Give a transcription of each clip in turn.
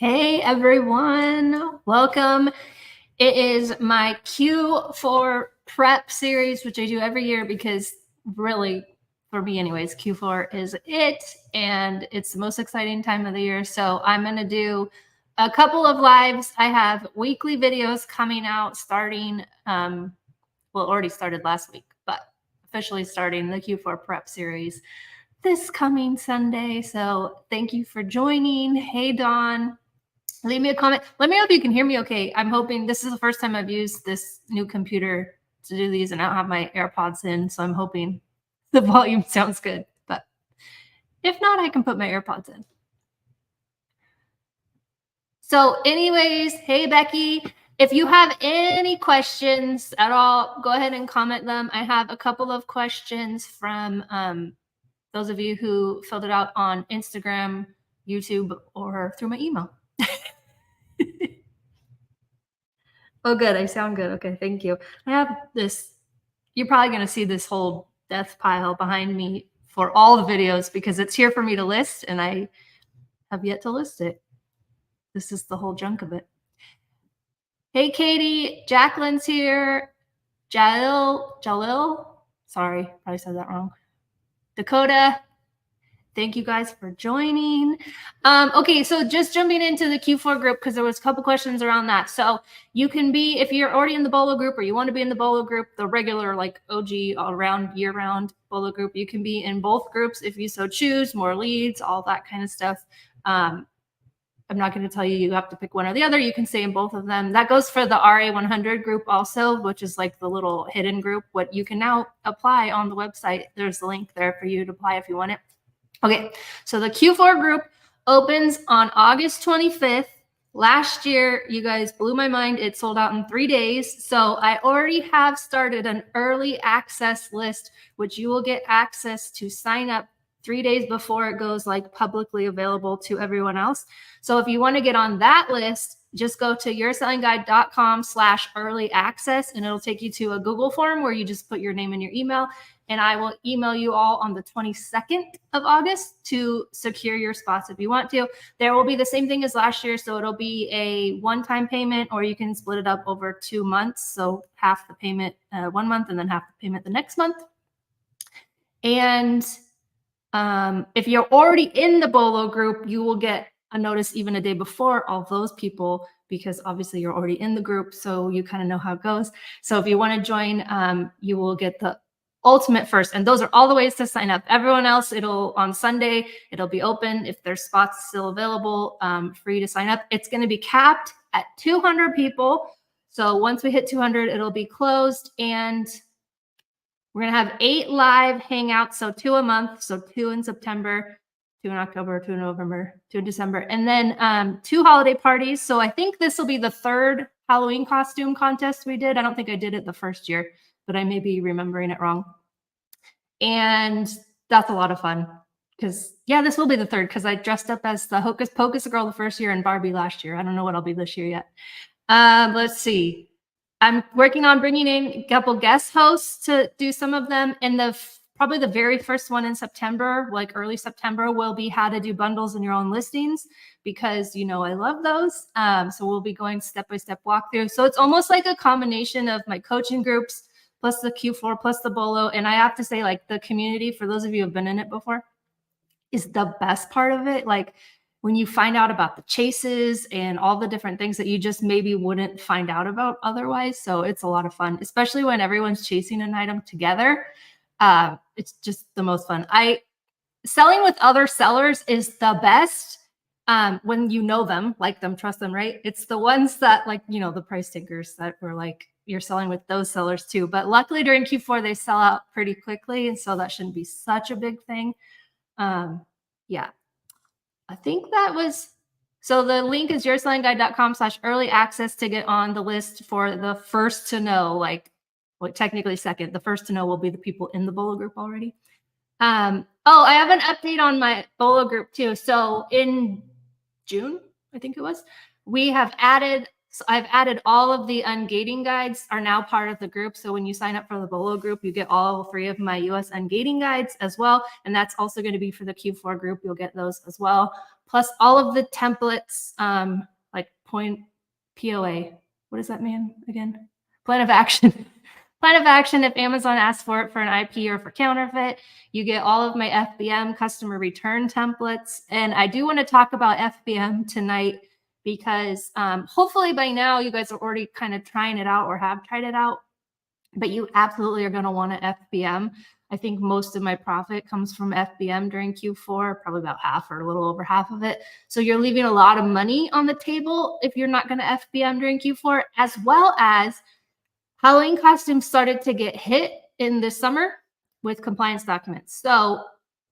Hey everyone, welcome. It is my Q4 prep series, which I do every year because really, for me anyways, Q4 is it, and it's the most exciting time of the year. So I'm going to do a couple of lives. I have weekly videos coming out starting, already started last week, but officially starting the Q4 prep series this coming Sunday. So thank you for joining. Hey, Dawn. Leave me a comment. Let me know if you can hear me okay. I'm hoping this is the first time I've used this new computer to do these and I don't have my AirPods in, so I'm hoping the volume sounds good. But if not, I can put my AirPods in. So anyways, hey, Becky, if you have any questions at all, go ahead and comment them. I have a couple of questions from those of you who filled it out on Instagram, YouTube, or through my email. Oh, good. I sound good. Okay, thank you. I have this, you're probably going to see this whole death pile behind me for all the videos because it's here for me to list and I have yet to list it. This is the whole chunk of it. Hey, Katie, Jacqueline's here. Jalil, sorry, probably said that wrong. Dakota, thank you guys for joining. Okay, so just jumping into the Q4 group because there was a couple questions around that. So you can be, if you're already in the BOLO group or you want to be in the BOLO group, the regular like OG all-around year-round BOLO group, you can be in both groups if you so choose, more leads, all that kind of stuff. I'm not going to tell you you have to pick one or the other. You can stay in both of them. That goes for the RA100 group also, which is like the little hidden group. What you can now apply on the website. There's a link there for you to apply if you want it. Okay, so the Q4 group opens on August 25th. Last year, you guys blew my mind. It sold out in 3 days. So I already have started an early access list, which you will get access to sign up 3 days before it goes like publicly available to everyone else. So if you want to get on that list, just go to yoursellingguide.com/early access and it'll take you to a Google form where you just put your name and your email. And I will email you all on the 22nd of August to secure your spots if you want to. There will be the same thing as last year. So it'll be a one-time payment or you can split it up over 2 months. So half the payment 1 month and then half the payment the next month. And if you're already in the BOLO group, you will get a notice even a day before all those people, because obviously you're already in the group. So you kind of know how it goes. So if you want to join, you will get the ultimate first. And those are all the ways to sign up. Everyone else, on Sunday, it'll be open. If there's spots still available for you to sign up, it's going to be capped at 200 people. So once we hit 200, it'll be closed. And we're going to have 8 live hangouts. So 2 a month. So 2 in September, 2 in October, 2 in November, 2 in December. And then 2 holiday parties. So I think this will be the 3rd Halloween costume contest we did. I don't think I did it the first year, but I may be remembering it wrong. And that's a lot of fun because, yeah, this will be the 3rd because I dressed up as the Hocus Pocus girl the first year and Barbie last year. I don't know what I'll be this year yet. Let's see. I'm working on bringing in a couple guest hosts to do some of them. And probably the very first one in September, like early September, will be how to do bundles in your own listings because, you know, I love those. So we'll be going step-by-step walkthrough. So it's almost like a combination of my coaching groups plus the Q4 plus the BOLO. And I have to say, like, the community, for those of you who have been in it before, is the best part of it. Like, when you find out about the chases and all the different things that you just maybe wouldn't find out about otherwise. So it's a lot of fun, especially when everyone's chasing an item together. It's just the most fun. Selling with other sellers is the best when you know them, like them, trust them, right? It's the ones that, like, you know, the price takers that were like, you're selling with those sellers too. But luckily during Q4, they sell out pretty quickly. And so that shouldn't be such a big thing. Yeah. I think that was, so the link is yoursellingguide.com/early access to get on the list for the first to know, like, well, technically second. The first to know will be the people in the BOLO group already. Oh, I have an update on my BOLO group too. So in June, I think it was, we have added So I've added all of the ungating guides are now part of the group. So when you sign up for the BOLO group, you get all 3 of my US ungating guides as well. And that's also going to be for the Q4 group. You'll get those as well. Plus all of the templates, like point POA. What does that mean again? Plan of action. Plan of action. If Amazon asks for it for an IP or for counterfeit, you get all of my FBM customer return templates. And I do want to talk about FBM tonight because hopefully by now you guys are already kind of trying it out or have tried it out, but you absolutely are going to want an FBM. I think most of my profit comes from FBM during Q4, probably about half or a little over half of it. So you're leaving a lot of money on the table if you're not going to FBM during Q4, as well as Halloween costumes started to get hit in the summer with compliance documents. So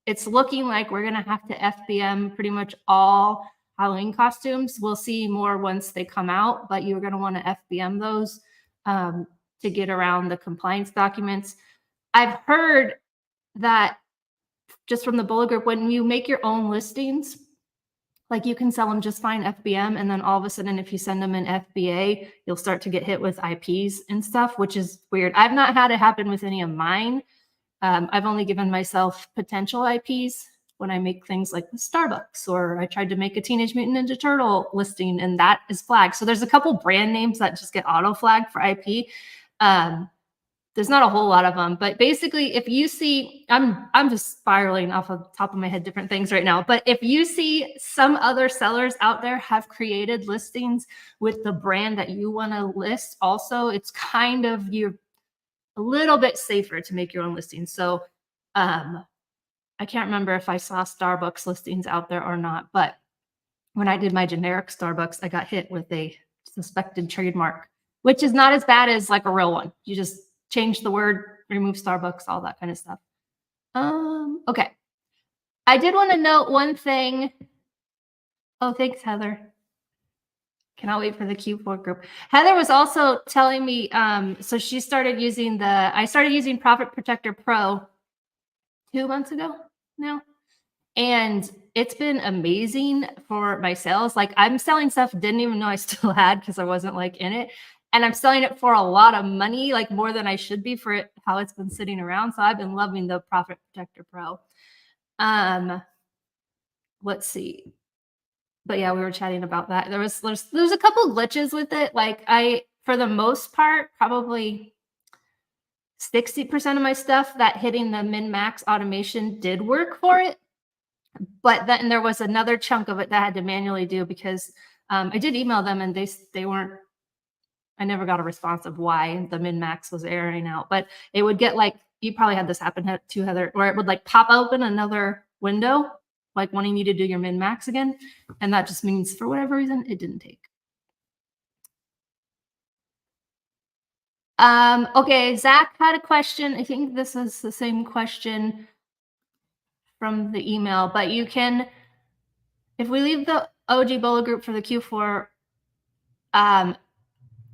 it's looking like we're going to have to FBM pretty much all Halloween costumes. We'll see more once they come out, but you're going to want to FBM those to get around the compliance documents. I've heard that just from the BOLO group, when you make your own listings, like you can sell them just fine FBM, and then all of a sudden, if you send them in FBA, you'll start to get hit with IPs and stuff, which is weird. I've not had it happen with any of mine. I've only given myself potential IPs when I make things like the Starbucks, or I tried to make a Teenage Mutant Ninja Turtle listing and that is flagged. So there's a couple brand names that just get auto flagged for IP. There's not a whole lot of them, but basically if you see, I'm just spiraling off of the top of my head, different things right now. But if you see some other sellers out there have created listings with the brand that you want to list also, it's kind of, you're a little bit safer to make your own listings. So I can't remember if I saw Starbucks listings out there or not, but when I did my generic Starbucks, I got hit with a suspected trademark, which is not as bad as like a real one. You just change the word, remove Starbucks, all that kind of stuff. Okay. I did want to note one thing. Oh, thanks, Heather. Cannot wait for the Q4 group. Heather was also telling me, so she started using I started using Profit Protector Pro 2 months ago now. And it's been amazing for my sales. Like I'm selling stuff didn't even know I still had because I wasn't like in it. And I'm selling it for a lot of money, like more than I should be for it, how it's been sitting around. So I've been loving the Profit Protector Pro. Let's see. But yeah, we were chatting about that. There's a couple glitches with it. Like for the most part, probably 60% of my stuff that hitting the min-max automation did work for it. But then there was another chunk of it that I had to manually do because I did email them and they weren't, I never got a response of why the min-max was erroring out, but it would get like, you probably had this happen to Heather, where it would like pop open another window, like wanting you to do your min-max again. And that just means for whatever reason, it didn't take. Okay, Zach had a question. I think this is the same question from the email, but you can, if we leave the OG BOLO group for the Q4,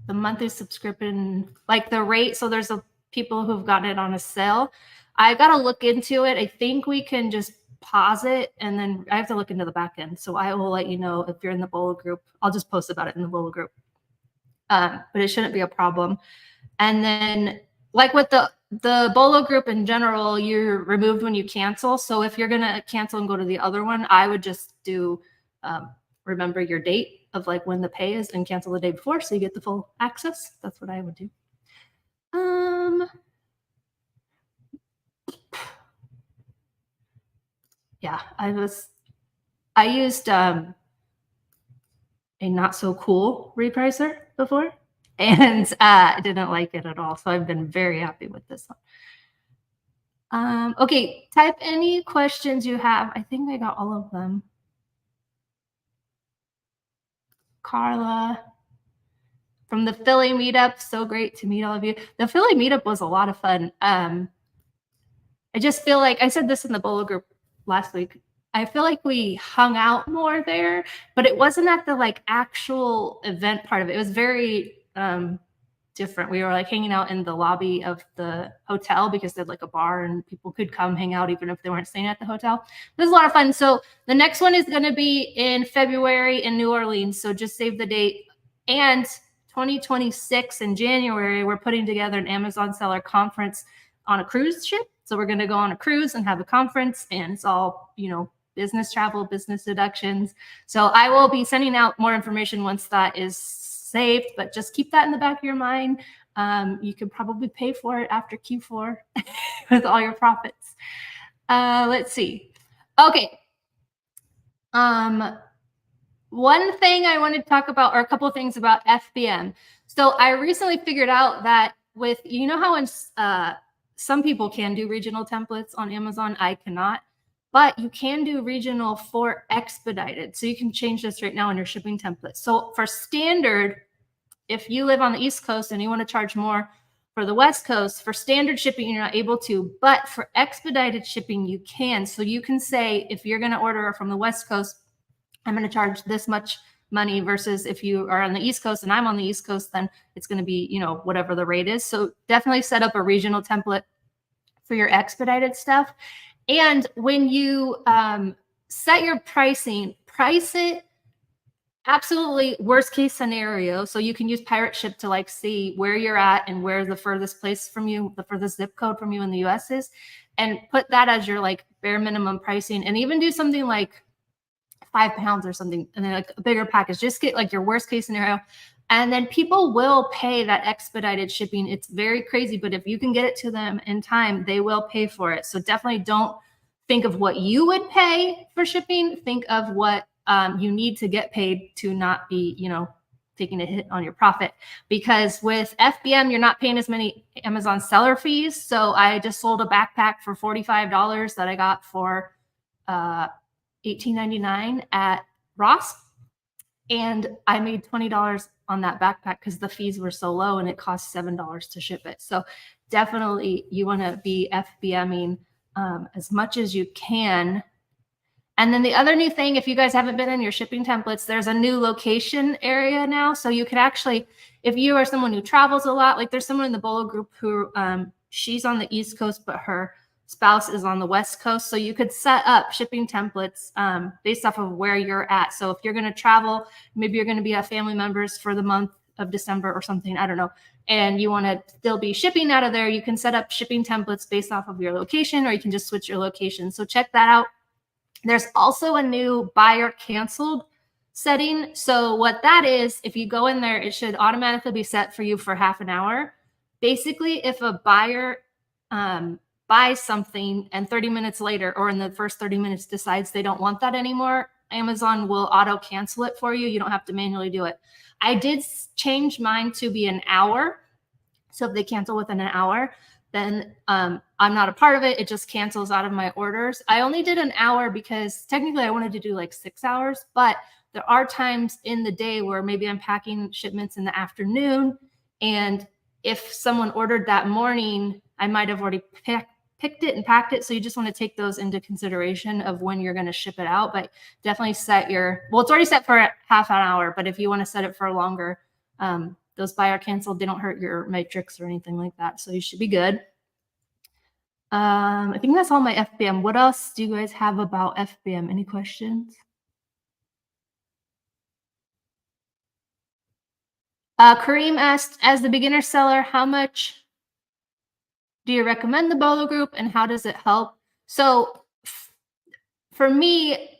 the monthly subscription, like the rate. So there's people who've gotten it on a sale. I've got to look into it. I think we can just pause it and then I have to look into the back end. So I will let you know if you're in the BOLO group. I'll just post about it in the BOLO group. But it shouldn't be a problem. And then like with the BOLO group in general, you're removed when you cancel. So if you're going to cancel and go to the other one, I would just do remember your date of like when the pay is and cancel the day before so you get the full access. That's what I would do. Yeah, I used a not so cool repricer before and I didn't like it at all. So I've been very happy with this one. Okay, type any questions you have. I think I got all of them. Carla from the Philly meetup. So great to meet all of you. The Philly meetup was a lot of fun. I just feel like I said this in the BOLO group last week. I feel like we hung out more there, but it wasn't at the like actual event part of it. It was very different. We were like hanging out in the lobby of the hotel because they had like a bar and people could come hang out even if they weren't staying at the hotel. It was a lot of fun. So the next one is going to be in February in New Orleans. So just save the date. And 2026 in January, we're putting together an Amazon seller conference on a cruise ship. So we're going to go on a cruise and have a conference, and it's all, you know, business travel, business deductions. So I will be sending out more information once that is saved, but just keep that in the back of your mind. You can probably pay for it after Q4 with all your profits. Let's see. Okay. One thing I wanted to talk about, or a couple of things about FBM. So I recently figured out that with, you know how in, some people can do regional templates on Amazon, I cannot, but you can do regional for expedited. So you can change this right now in your shipping template. So for standard, if you live on the East Coast and you want to charge more for the West Coast, for standard shipping, you're not able to, but for expedited shipping, you can. So you can say, if you're going to order from the West Coast, I'm going to charge this much money, versus if you are on the East Coast and I'm on the East Coast, then it's going to be, you know, whatever the rate is. So definitely set up a regional template for your expedited stuff. And when you set your pricing, price it absolutely worst case scenario. So you can use Pirate Ship to like see where you're at and where the furthest place from you, the furthest zip code from you in the US is, and put that as your like bare minimum pricing, and even do something like £5 or something, and then like a bigger package. Just get like your worst case scenario, and then people will pay that expedited shipping. It's very crazy, but if you can get it to them in time, they will pay for it. So definitely don't think of what you would pay for shipping. Think of what you need to get paid to not be, you know, taking a hit on your profit. Because with FBM, you're not paying as many Amazon seller fees. So I just sold a backpack for $45 that I got for $18.99 at Ross, and I made $20 on that backpack because the fees were so low, and it cost $7 to ship it. So definitely you want to be FBMing as much as you can. And then the other new thing, if you guys haven't been in your shipping templates, there's a new location area now. So you could actually, if you are someone who travels a lot, like there's someone in the BOLO group who she's on the East Coast, but her spouse is on the West Coast. So you could set up shipping templates based off of where you're at. So if you're going to travel, maybe you're going to be at family members for the month of December or something, I don't know, and you want to still be shipping out of there, you can set up shipping templates based off of your location, or you can just switch your location. So check that out. There's also a new buyer canceled setting. So what that is, if you go in there, it should automatically be set for you for half an hour. Basically, if a buyer buys something and 30 minutes later, or in the first 30 minutes, decides they don't want that anymore, Amazon will auto cancel it for you. You don't have to manually do it. I did change mine to be an hour. So if they cancel within an hour, then I'm not a part of it. It just cancels out of my orders. I only did an hour because technically I wanted to do like 6 hours, but there are times in the day where maybe I'm packing shipments in the afternoon, and if someone ordered that morning, I might have already picked it and packed it. So you just want to take those into consideration of when you're going to ship it out. But definitely set your, well, it's already set for half an hour, but if you want to set it for longer, those buyer canceled, they don't hurt your matrix or anything like that. So you should be good. I think that's all my FBM. What else do you guys have about FBM? Any questions? Kareem asked, as the beginner seller, how much do you recommend the BOLO group and how does it help? So for me,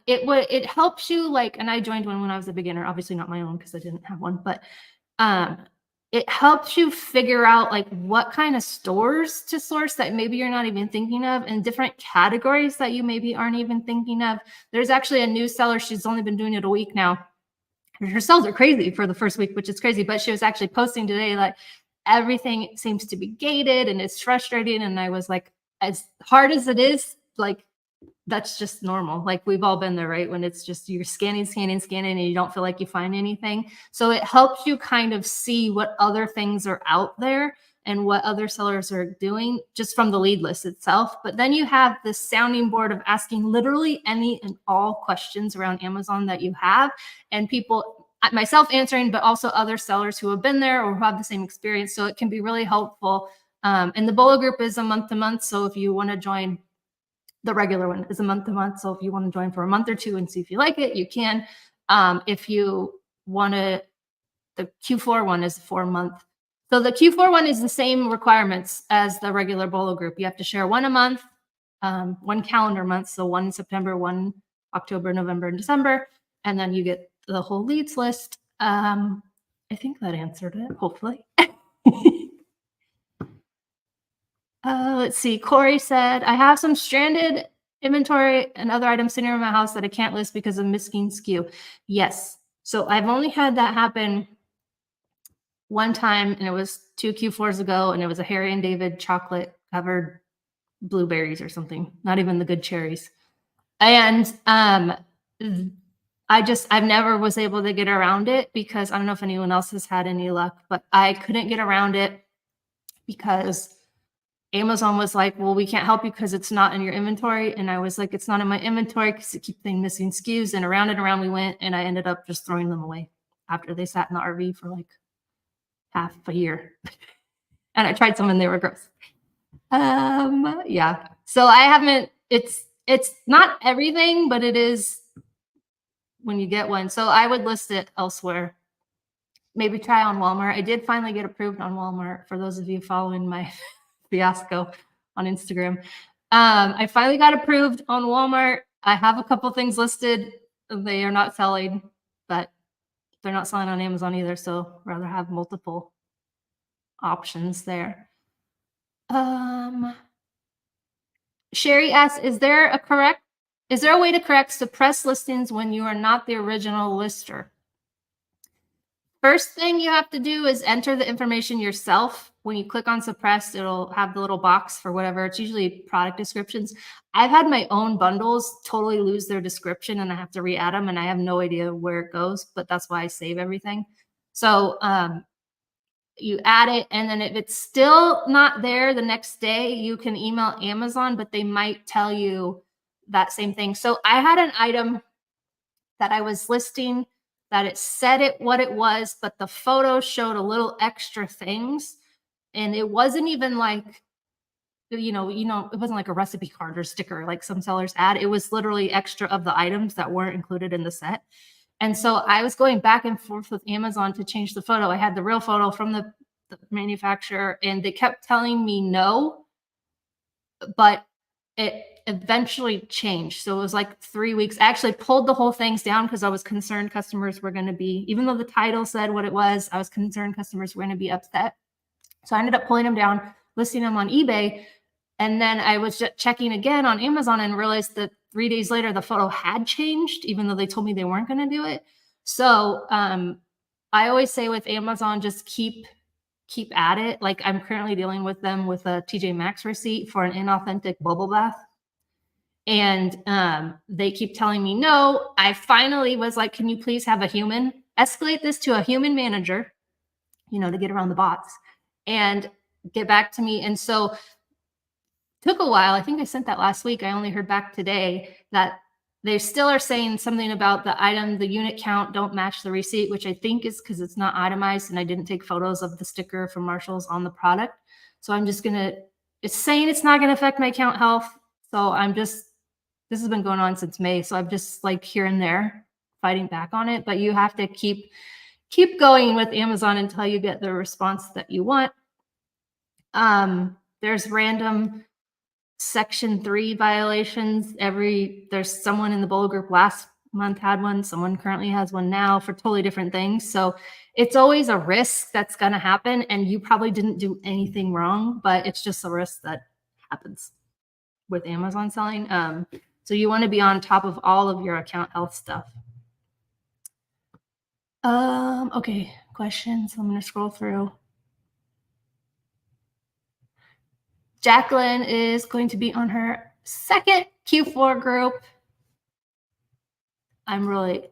it helps you, like, and I joined one when I was a beginner, obviously not my own because I didn't have one, but it helps you figure out like what kind of stores to source that maybe you're not even thinking of, and different categories that you maybe aren't even thinking of. There's actually a new seller. She's only been doing it a week now. Her sales are crazy for the first week, which is crazy, but she was actually posting today like everything seems to be gated and it's frustrating. And I was like, as hard as it is, like, that's just normal. Like, we've all been there, right? When it's just you're scanning, and you don't feel like you find anything. So it helps you kind of see what other things are out there and what other sellers are doing just from the lead list itself. But then you have this sounding board of asking literally any and all questions around Amazon that you have, and people, myself answering, but also other sellers who have been there or who have the same experience. So it can be really helpful. And the BOLO group is a month to month. So if you want to join, the regular one is a month to month. So if you want to join for a month or two and see if you like it, you can. If you want to The Q4 one is 4 month. So the Q4 one is the same requirements as the regular BOLO group. You have to share one a month, one calendar month. So one September, one October, November, and December. And then you get the whole leads list. I think that answered it, hopefully. Let's see. Corey said, I have some stranded inventory and other items sitting around my house that I can't list because of missing SKU. Yes. So I've only had that happen one time, and it was 2 Q4s ago, and it was a Harry and David chocolate covered blueberries or something, not even the good cherries. And I've never was able to get around it because I don't know if anyone else has had any luck, but I couldn't get around it because Amazon was like, well, we can't help you because it's not in your inventory. And I was like, it's not in my inventory because it keeps saying missing SKUs. And around we went, and I ended up just throwing them away after they sat in the RV for like half a year. And I tried some and they were gross. Yeah. So I haven't, it's not everything, but it is when you get one. So I would list it elsewhere. Maybe try on Walmart. I did finally get approved on Walmart, for those of you following my fiasco on Instagram. I finally got approved on Walmart. I have a couple things listed. They are not selling, but they're not selling on Amazon either. So rather have multiple options there. Sherry asks, is there a way to correct suppressed listings when you are not the original lister? First thing you have to do is enter the information yourself. When you click on suppressed, it'll have the little box for whatever. It's usually product descriptions. I've had my own bundles totally lose their description, and I have to re-add them, and I have no idea where it goes, but that's why I save everything. So you add it, and then if it's still not there the next day, you can email Amazon, but they might tell you that same thing. So I had an item that I was listing that it said it what it was, but the photo showed a little extra things. And it wasn't even like, it wasn't like a recipe card or sticker like some sellers add. It was literally extra of the items that weren't included in the set. And so I was going back and forth with Amazon to change the photo. I had the real photo from the manufacturer, and they kept telling me no, but it eventually changed. So it was like 3 weeks. I actually pulled the whole things down because I was concerned customers were going to be, even though the title said what it was, I was concerned customers were going to be upset. So I ended up pulling them down, listing them on eBay. And then I was just checking again on Amazon and realized that 3 days later, the photo had changed, even though they told me they weren't going to do it. So I always say with Amazon, just keep at it. Like I'm currently dealing with them with a TJ Maxx receipt for an inauthentic bubble bath. And they keep telling me no. I finally was like, can you please have a human escalate this to a human manager, to get around the bots and get back to me. And so took a while. I think I sent that last week. I only heard back today that they still are saying something about the item, the unit count don't match the receipt, which I think is because it's not itemized and I didn't take photos of the sticker from Marshall's on the product. So I'm just it's saying it's not going to affect my account health. So this has been going on since May. So I'm just like here and there fighting back on it, but you have to keep going with Amazon until you get the response that you want. There's random Section 3 violations. There's someone in the BOLO group last month had one. Someone currently has one now for totally different things. So it's always a risk that's going to happen. And you probably didn't do anything wrong, but it's just a risk that happens with Amazon selling. So you want to be on top of all of your account health stuff. Okay, questions. I'm going to scroll through. Jacqueline is going to be on her second Q4 group.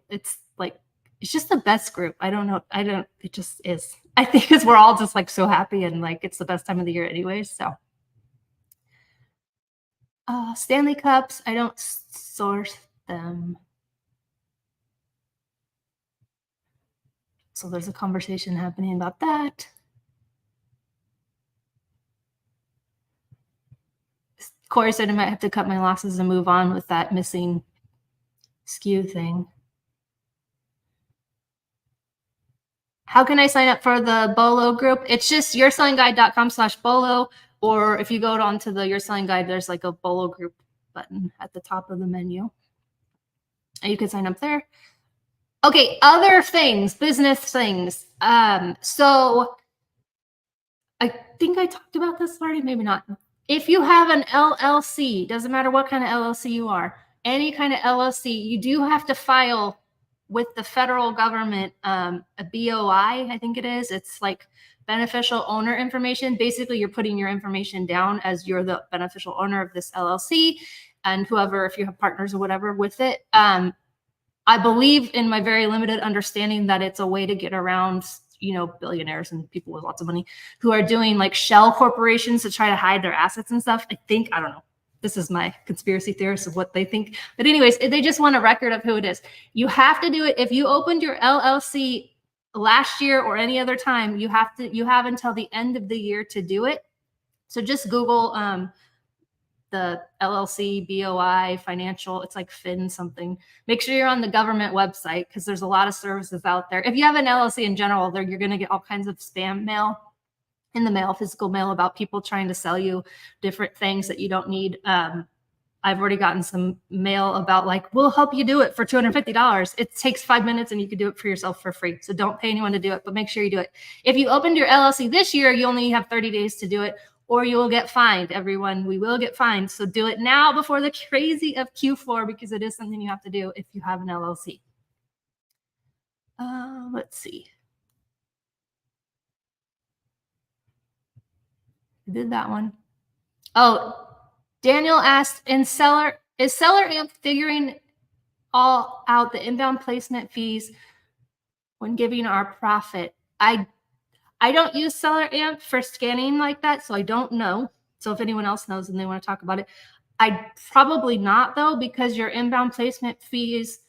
It's just the best group. It just is. I think because we're all just like so happy and like it's the best time of the year anyways. So Stanley Cups, I don't source them. So there's a conversation happening about that. Corey said I might have to cut my losses and move on with that missing SKU thing. How can I sign up for the BOLO group? It's just yoursellingguide.com/BOLO, or if you go onto the Your Selling Guide, there's like a BOLO group button at the top of the menu. And you can sign up there. Okay, other things, business things. So I think I talked about this already, maybe not. If you have an LLC, doesn't matter what kind of LLC you are, any kind of LLC, you do have to file with the federal government a BOI, I think it is. It's like beneficial owner information. Basically, you're putting your information down as you're the beneficial owner of this LLC, and whoever, if you have partners or whatever with it. I believe, in my very limited understanding, that it's a way to get around, you know, billionaires and people with lots of money who are doing like shell corporations to try to hide their assets and stuff. I think, I don't know. This is my conspiracy theorist of what they think. But anyways, they just want a record of who it is. You have to do it. If you opened your LLC last year or any other time, you have until the end of the year to do it. So just Google the LLC, BOI, financial, it's like Fin something. Make sure you're on the government website, because there's a lot of services out there. If you have an LLC in general, you're going to get all kinds of spam mail in the mail, physical mail, about people trying to sell you different things that you don't need. I've already gotten some mail about like, we'll help you do it for $250. It takes 5 minutes and you can do it for yourself for free. So don't pay anyone to do it, but make sure you do it. If you opened your LLC this year, you only have 30 days to do it, or you will get fined. Everyone, we will get fined. So do it now before the crazy of Q4, because it is something you have to do if you have an LLC. Let's see. I did that one. Oh, Daniel asked, is Seller Amp figuring all out the inbound placement fees when giving our profit? I don't use Seller Amp for scanning like that, so I don't know. So if anyone else knows and they want to talk about it, I'd probably not, though, because your inbound placement fees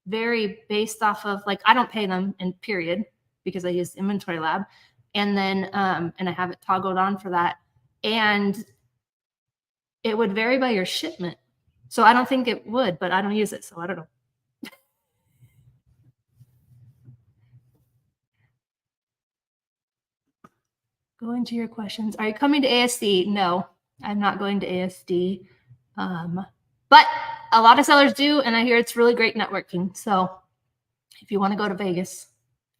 vary based off of, like, I don't pay them in period because I use Inventory Lab, and then and I have it toggled on for that, and it would vary by your shipment. So I don't think it would, but I don't use it, so I don't know. Going to your questions. Are you coming to ASD? No, I'm not going to ASD. But a lot of sellers do, and I hear it's really great networking. So if you want to go to Vegas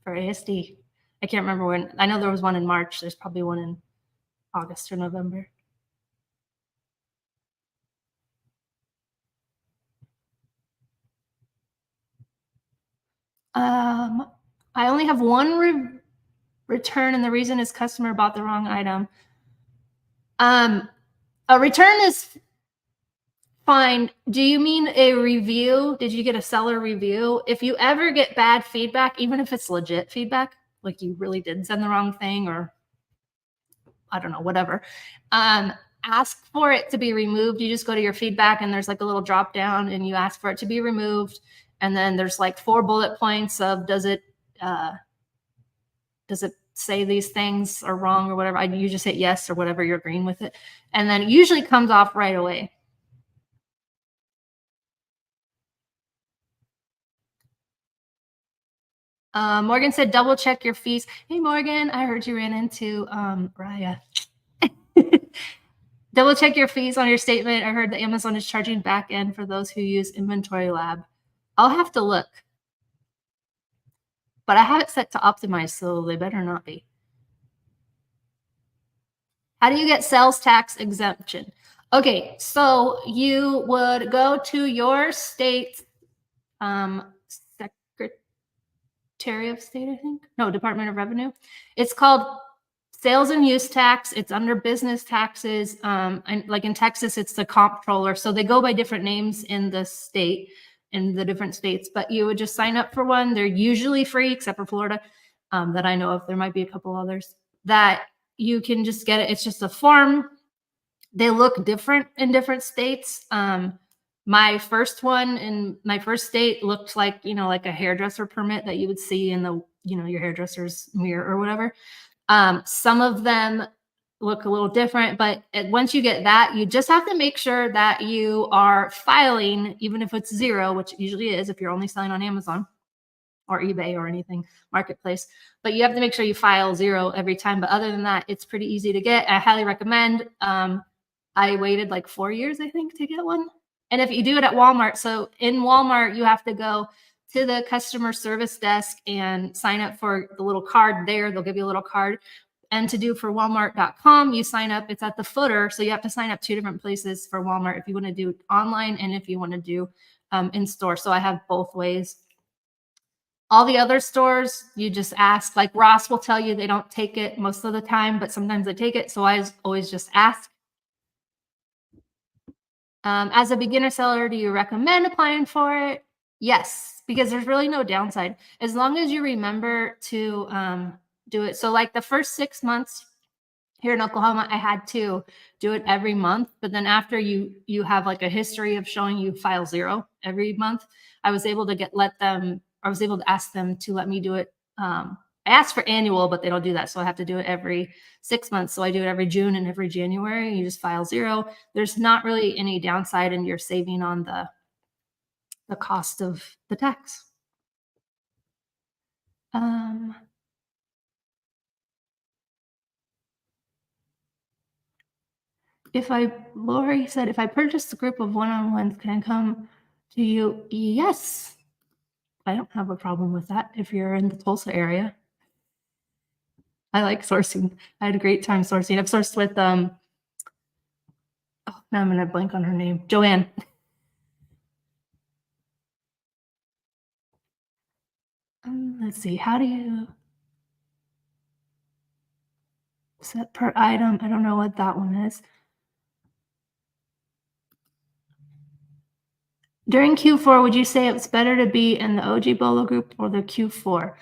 for ASD, I can't remember when. I know there was one in March. There's probably one in August or November. I only have one return, and the reason is customer bought the wrong item. A return is fine. Do you mean a review? Did you get a seller review? If you ever get bad feedback, even if it's legit feedback, like you really did send the wrong thing, or I don't know, whatever, ask for it to be removed. You just go to your feedback, and there's like a little drop down, and you ask for it to be removed. And then there's like 4 bullet points of, does it say these things are wrong or whatever? You just hit yes or whatever, you're agreeing with it. And then it usually comes off right away. Morgan said, double check your fees. Hey, Morgan, I heard you ran into Raya. Double check your fees on your statement. I heard that Amazon is charging back end for those who use Inventory Lab. I'll have to look. But I have it set to optimize, so they better not be. How do you get sales tax exemption? Okay, so you would go to your state Secretary of State, I think. No, Department of Revenue. It's called sales and use tax. It's under business taxes. And like in Texas, it's the comptroller. So they go by different names in the state, in the different states. But you would just sign up for one. They're usually free, except for Florida, that I know of. There might be a couple others that you can just get it. It's just a form. They look different in different states. My first one in my first state looked like, you know, like a hairdresser permit that you would see in the, you know, your hairdresser's mirror or whatever. Some of them look a little different, but once you get that, you just have to make sure that you are filing, even if it's 0, which it usually is if you're only selling on Amazon or eBay or anything, marketplace. But you have to make sure you file 0 every time. But other than that, it's pretty easy to get. I highly recommend. I waited like 4 years, I think, to get one. And if you do it at Walmart, so in Walmart, you have to go to the customer service desk and sign up for the little card there. They'll give you a little card. And to do for Walmart.com, you sign up, it's at the footer. So you have to sign up 2 different places for Walmart if you want to do online and if you want to do in store. So I have both ways. All the other stores, you just ask, like Ross will tell you they don't take it most of the time, but sometimes they take it. So I always just ask. As a beginner seller, do you recommend applying for it? Yes, because there's really no downside. As long as you remember to do it. So like the first 6 months here in Oklahoma, I had to do it every month. But then after you have like a history of showing you file 0 every month, I was able to ask them to let me do it. I asked for annual, but they don't do that. So I have to do it every 6 months. So I do it every June and every January. You just file 0. There's not really any downside, and you're saving on the cost of the tax. Lori said, if I purchase a group of one-on-ones, can I come to you? Yes. I don't have a problem with that if you're in the Tulsa area. I like sourcing. I had a great time sourcing. I've sourced with, now I'm going to blank on her name, Joanne. Let's see, how do you set per item? I don't know what that one is. During Q4, would you say it's better to be in the OG BOLO group or the Q4?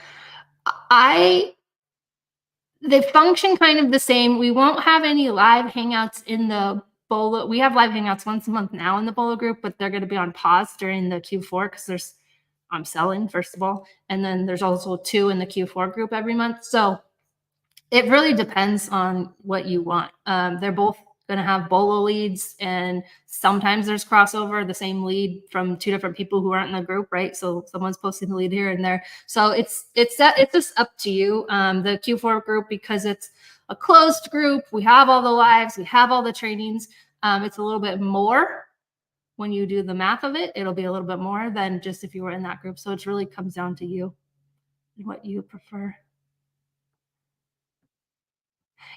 They function kind of the same. We won't have any live hangouts in the BOLO. We have live hangouts once a month now in the BOLO group, but they're going to be on pause during the Q4 because I'm selling, first of all. And then there's also 2 in the Q4 group every month. So it really depends on what you want. They're both going to have BOLO leads, and sometimes there's crossover, the same lead from 2 different people who aren't in the group, right? So someone's posting the lead here and there. So it's just up to you. The Q4 group, because it's a closed group, we have all the lives, we have all the trainings. It's a little bit more. When you do the math of it, it'll be a little bit more than just if you were in that group. So it really comes down to you and what you prefer.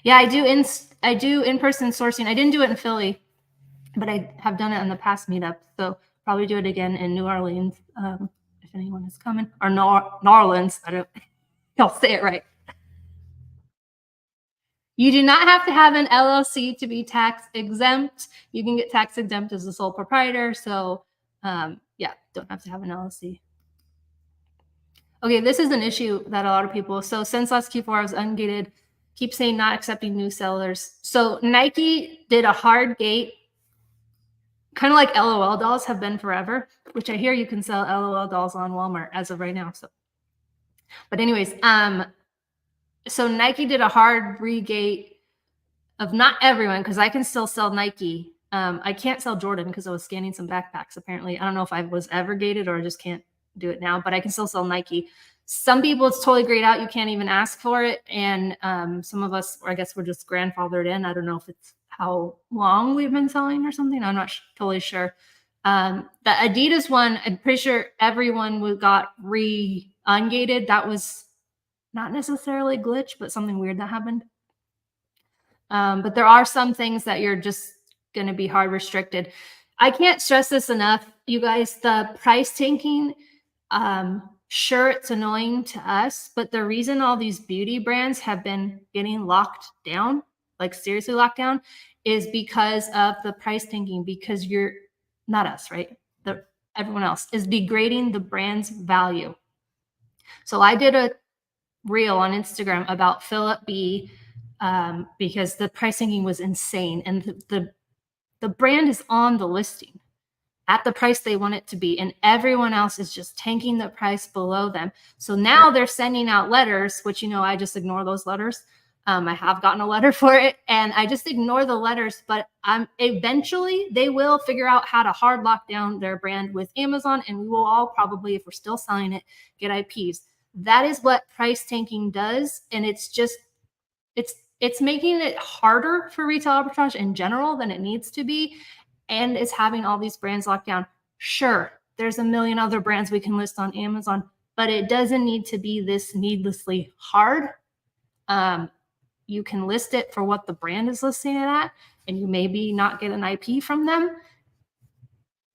Yeah, I do in-person sourcing. I didn't do it in Philly, but I have done it in the past meetup. So probably do it again in New Orleans if anyone is coming, or New Orleans. I'll say it right. You do not have to have an LLC to be tax exempt. You can get tax exempt as a sole proprietor. So yeah, don't have to have an LLC. Okay, this is an issue that a lot of people, so since last Q4, I was ungated, keep saying not accepting new sellers. So Nike did a hard gate, kind of like LOL dolls have been forever, which I hear you can sell LOL dolls on Walmart as of right now. So, but anyways, so Nike did a hard regate of not everyone, because I can still sell Nike. I can't sell Jordan because I was scanning some backpacks apparently. I don't know if I was ever gated or I just can't do it now, but I can still sell Nike. Some people, it's totally grayed out. You can't even ask for it. And some of us, I guess we're just grandfathered in. I don't know if it's how long we've been selling or something. I'm not totally sure. The Adidas one, I'm pretty sure everyone got ungated. That was not necessarily glitch, but something weird that happened. But there are some things that you're just going to be hard restricted. I can't stress this enough, you guys. The price tanking, sure, it's annoying to us, but the reason all these beauty brands have been getting locked down, like seriously locked down, is because of the price tanking. Because you're not us, right? Everyone else is degrading the brand's value. So I did a reel on Instagram about Philip B. Because the price tanking was insane, and the brand is on the listing at the price they want it to be, and everyone else is just tanking the price below them. So now they're sending out letters, which, I just ignore those letters, I have gotten a letter for it, and I just ignore the letters, but eventually they will figure out how to hard lock down their brand with Amazon, and we will all probably, if we're still selling it, get IPs. That is what price tanking does, and it's making it harder for retail arbitrage in general than it needs to be, and it's having all these brands locked down. Sure, there's a million other brands we can list on Amazon, but it doesn't need to be this needlessly hard. You can list it for what the brand is listing it at, and you maybe not get an IP from them.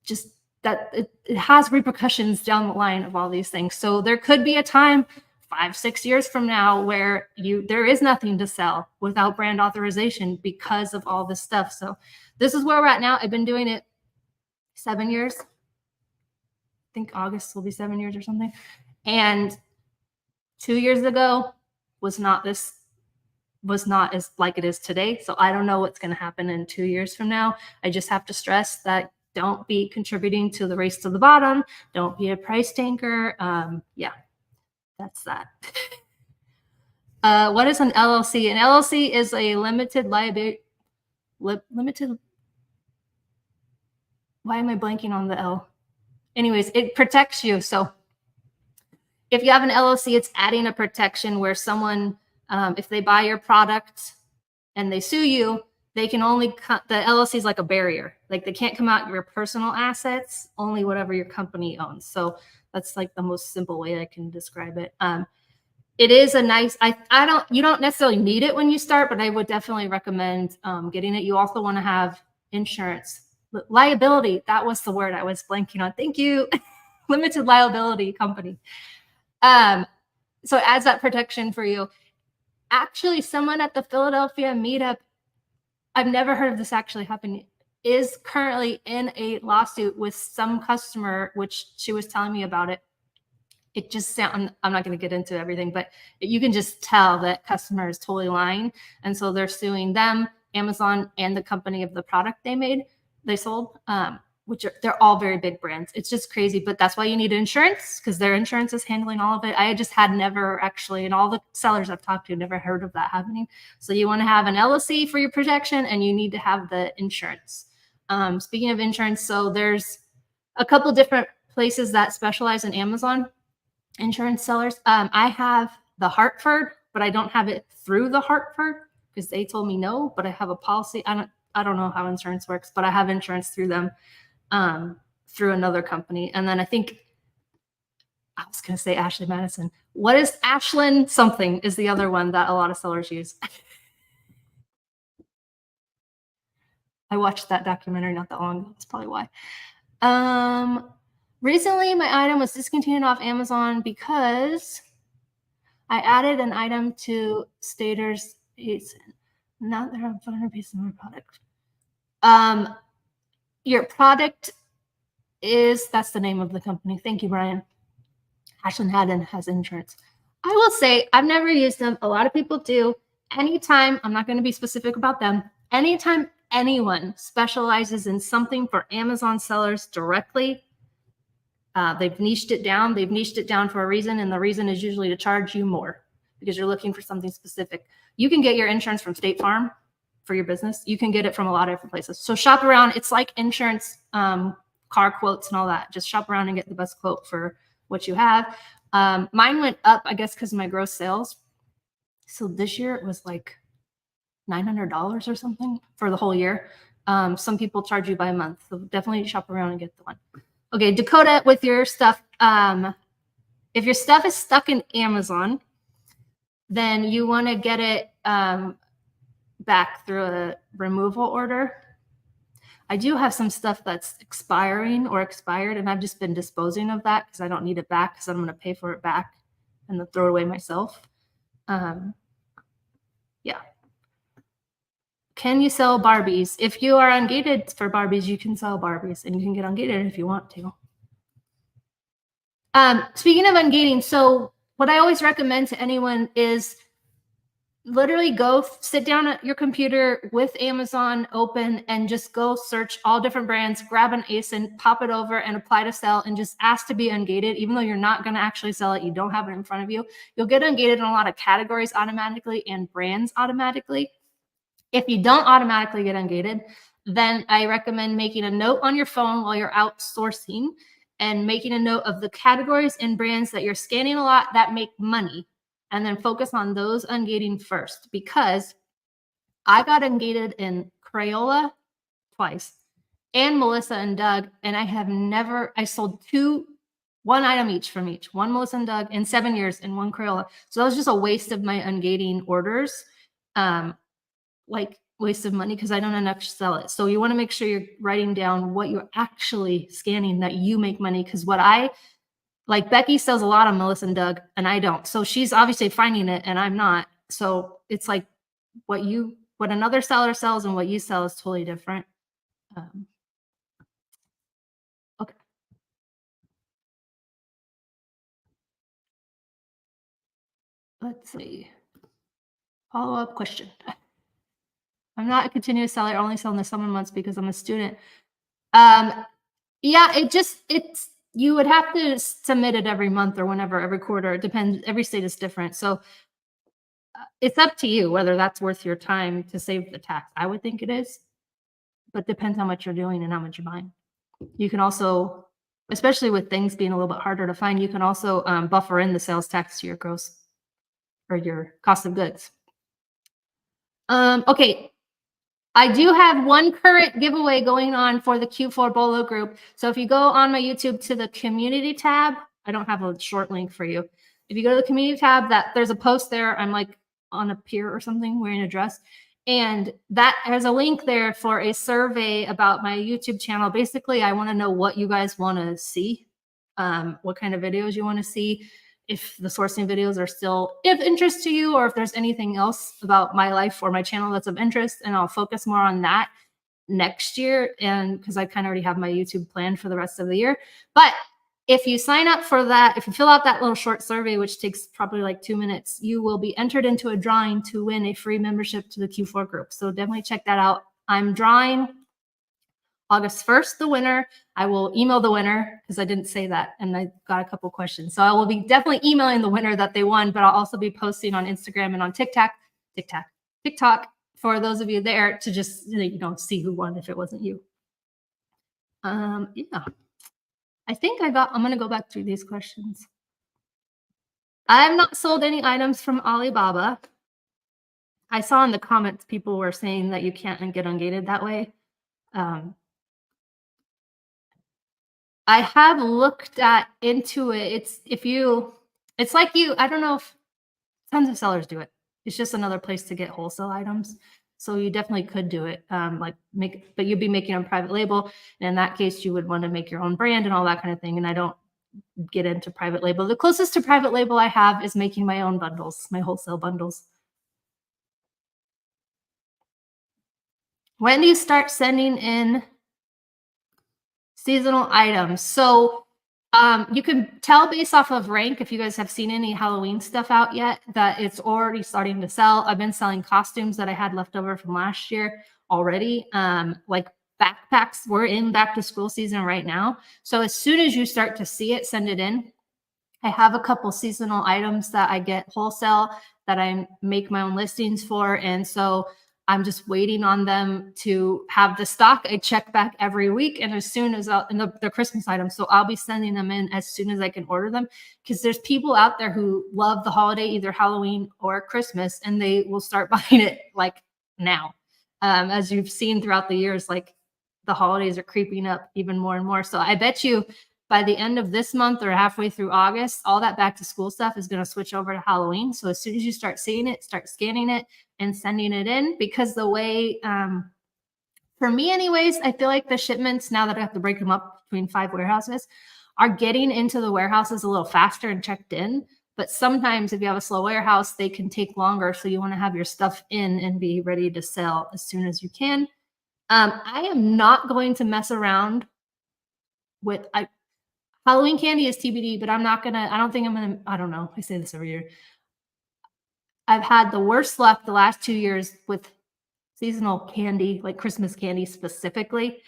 Just that it has repercussions down the line of all these things. So there could be a time 5-6 years from now where there is nothing to sell without brand authorization because of all this stuff. So this is where we're at now. I've been doing it 7 years. I think August will be 7 years or something. And 2 years ago was not as like it is today. So I don't know what's going to happen in 2 years from now. I just have to stress that don't be contributing to the race to the bottom. Don't be a price tanker. Yeah, that's that. What is an LLC? An LLC is a limited liability. Limited. Why am I blanking on the L? Anyways, it protects you. So if you have an LLC, it's adding a protection where someone, if they buy your product and they sue you, they can only the LLC is like a barrier. Like they can't come out your personal assets, only whatever your company owns. So that's like the most simple way I can describe it. It is a nice, you don't necessarily need it when you start, but I would definitely recommend getting it. You also want to have insurance. Liability, that was the word I was blanking on. Thank you. Limited liability company. So it adds that protection for you. Actually, someone at the Philadelphia meetup, I've never heard of this actually happening, is currently in a lawsuit with some customer, which she was telling me about it. It just sounds, I'm not going to get into everything, but you can just tell that customer is totally lying. And so they're suing them, Amazon, and the company of the product they sold, which they're all very big brands. It's just crazy, but that's why you need insurance, because their insurance is handling all of it. I just had never actually, and all the sellers I've talked to, never heard of that happening. So you want to have an LLC for your protection, and you need to have the insurance. Speaking of insurance, so there's a couple different places that specialize in Amazon insurance sellers. I have the Hartford, but I don't have it through the Hartford because they told me no, but I have a policy. I don't know how insurance works, but I have insurance through them, through another company. And then I think I was going to say Ashley Madison. What is Ashland something is the other one that a lot of sellers use. I watched that documentary not that long ago. That's probably why. Recently, my item was discontinued off Amazon because I added an item to Stater's ASIN. Not there, I'm 500 pieces of my product. Your product is, that's the name of the company. Thank you, Brian. Ashland Haddon has insurance. I will say I've never used them. A lot of people do. Anytime, I'm not going to be specific about them. Anytime anyone specializes in something for Amazon sellers directly, they've niched it down. They've niched it down for a reason, and the reason is usually to charge you more because you're looking for something specific. You can get your insurance from State Farm for your business. You can get it from a lot of different places. So shop around. It's like insurance, car quotes and all that. Just shop around and get the best quote for what you have. Mine went up, I guess, because of my gross sales. So this year it was like $900 or something for the whole year. Some people charge you by a month. So definitely shop around and get the one. Okay, Dakota, with your stuff. If your stuff is stuck in Amazon, then you want to get it back through a removal order. I do have some stuff that's expiring or expired, and I've just been disposing of that because I don't need it back because I'm going to pay for it back and then throw it away myself. Yeah. Can you sell Barbies? If you are ungated for Barbies, you can sell Barbies, and you can get ungated if you want to. Speaking of ungating, so what I always recommend to anyone is literally go sit down at your computer with Amazon open and just go search all different brands, grab an ASIN, pop it over and apply to sell and just ask to be ungated. Even though you're not going to actually sell it, you don't have it in front of you. You'll get ungated in a lot of categories automatically and brands automatically. If you don't automatically get ungated, then I recommend making a note on your phone while you're outsourcing and making a note of the categories and brands that you're scanning a lot that make money, and then focus on those ungating first, because I got ungated in Crayola twice and Melissa and Doug, and I sold one item each from each, one Melissa and Doug in 7 years and one Crayola. So that was just a waste of my ungating orders. Like waste of money because I don't enough sell it. So you want to make sure you're writing down what you're actually scanning that you make money. Because like Becky sells a lot on Melissa and Doug, and I don't. So she's obviously finding it, and I'm not. So it's like what another seller sells and what you sell is totally different. Okay. Let's see. Follow-up question. I'm not a continuous seller. I only sell in the summer months because I'm a student. Yeah, you would have to submit it every month or whenever, every quarter. It depends. Every state is different. So it's up to you whether that's worth your time to save the tax. I would think it is, but depends how much you're doing and how much you're buying. You can also, especially with things being a little bit harder to find, you can also buffer in the sales tax to your gross or your cost of goods. Okay. I do have one current giveaway going on for the Q4 BOLO group. So if you go on my YouTube to the community tab, I don't have a short link for you. If you go to the community tab, there's a post there. I'm like on a pier or something wearing a dress. And that has a link there for a survey about my YouTube channel. Basically, I want to know what you guys want to see, what kind of videos you want to see, if the sourcing videos are still of interest to you, or if there's anything else about my life or my channel that's of interest, and I'll focus more on that next year. And because I kind of already have my YouTube planned for the rest of the year. But if you sign up for that, if you fill out that little short survey, which takes probably like 2 minutes, you will be entered into a drawing to win a free membership to the Q4 group. So definitely check that out. I'm drawing August 1st, the winner. I will email the winner because I didn't say that and I got a couple questions. So I will be definitely emailing the winner that they won, but I'll also be posting on Instagram and on TikTok for those of you there to just, see who won if it wasn't you. Yeah. I'm going to go back through these questions. I have not sold any items from Alibaba. I saw in the comments people were saying that you can't get ungated that way. I have looked into it. It's like I don't know if tons of sellers do it. It's just another place to get wholesale items. So you definitely could do it. But you'd be making on private label. And in that case, you would want to make your own brand and all that kind of thing. And I don't get into private label. The closest to private label I have is making my own bundles, my wholesale bundles. When do you start sending in seasonal items? So you can tell based off of rank, if you guys have seen any Halloween stuff out yet, that it's already starting to sell. I've been selling costumes that I had left over from last year already. Like backpacks, we're in back to school season right now. So as soon as you start to see it, send it in. I have a couple seasonal items that I get wholesale that I make my own listings for. And so I'm just waiting on them to have the stock. I check back every week, and as soon as the Christmas items, so I'll be sending them in as soon as I can order them, because there's people out there who love the holiday, either Halloween or Christmas, and they will start buying it like now. As you've seen throughout the years, like the holidays are creeping up even more and more. So I bet you by the end of this month or halfway through August, all that back to school stuff is going to switch over to Halloween. So as soon as you start seeing it, start scanning it and sending it in, because the way, for me anyways, I feel like the shipments, now that I have to break them up between 5 warehouses, are getting into the warehouses a little faster and checked in. But sometimes if you have a slow warehouse, they can take longer. So you want to have your stuff in and be ready to sell as soon as you can. I am not going to mess around with, Halloween candy is TBD, but I don't think I'm going to, I don't know. I say this every year. I've had the worst luck the last 2 years with seasonal candy, like Christmas candy specifically.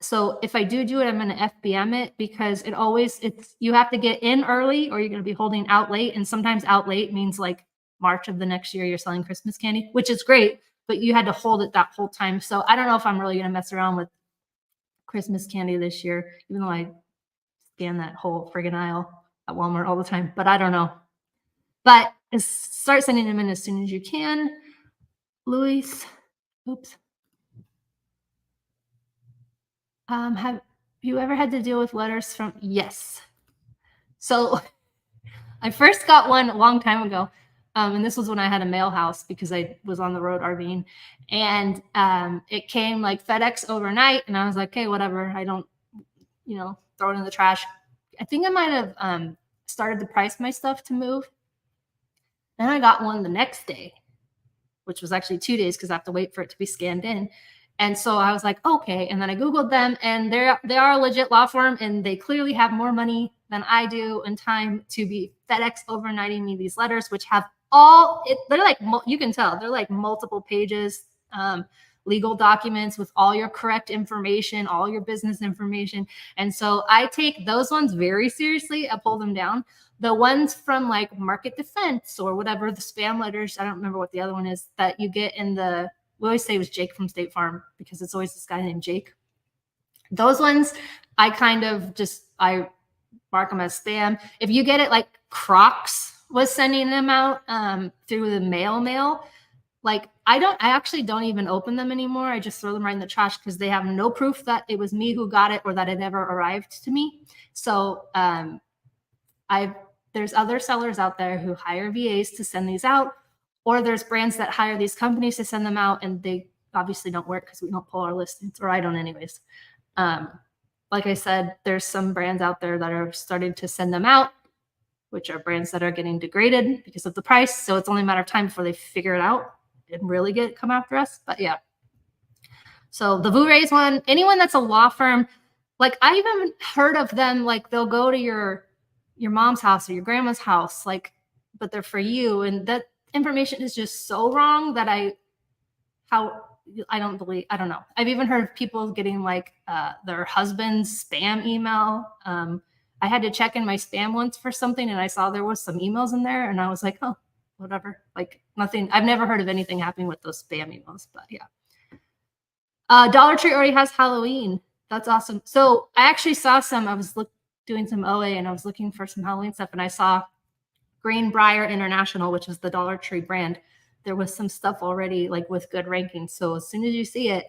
So if I do it, I'm gonna FBM it because it's you have to get in early or you're gonna be holding out late, and sometimes out late means like March of the next year you're selling Christmas candy, which is great, but you had to hold it that whole time. So I don't know if I'm really gonna mess around with Christmas candy this year, even though I scan that whole friggin' aisle at Walmart all the time, but I don't know. But start sending them in as soon as you can. Luis, oops. Have you ever had to deal with letters from? Yes. So I first got one a long time ago. And this was when I had a mail house because I was on the road RVing. And it came like FedEx overnight. And I was like, okay, whatever. I don't, throw it in the trash. I think I might have started to price my stuff to move. Then I got one the next day, which was actually 2 days because I have to wait for it to be scanned in. And so I was like, okay. And then I Googled them, and they are a legit law firm, and they clearly have more money than I do and time to be FedEx overnighting me these letters, which have they're like, you can tell, they're like multiple pages, legal documents with all your correct information, all your business information. And so I take those ones very seriously. I pull them down. The ones from like Market Defense or whatever, the spam letters, I don't remember what the other one is that you get we always say it was Jake from State Farm because it's always this guy named Jake. Those ones, I mark them as spam. If you get it like Crocs was sending them out through the mail, like I actually don't even open them anymore. I just throw them right in the trash because they have no proof that it was me who got it or that it ever arrived to me. So there's other sellers out there who hire VAs to send these out, or there's brands that hire these companies to send them out, and they obviously don't work because we don't pull our listings, or I don't anyways. Like I said, there's some brands out there that are starting to send them out, which are brands that are getting degraded because of the price. So it's only a matter of time before they figure it out and really come after us. But yeah. So the Voure's one, anyone that's a law firm, like I even heard of them, like they'll go to your mom's house or your grandma's house, like, but they're for you. And that information is just so wrong that I don't know. I've even heard of people getting like their husband's spam email. I had to check in my spam once for something, and I saw there was some emails in there, and I was like, oh, whatever. Like nothing. I've never heard of anything happening with those spam emails, but yeah. Dollar Tree already has Halloween. That's awesome. So I actually saw some. I was doing some OA, and I was looking for some Halloween stuff, and I saw Greenbrier International, which is the Dollar Tree brand. There was some stuff already like with good rankings. So as soon as you see it,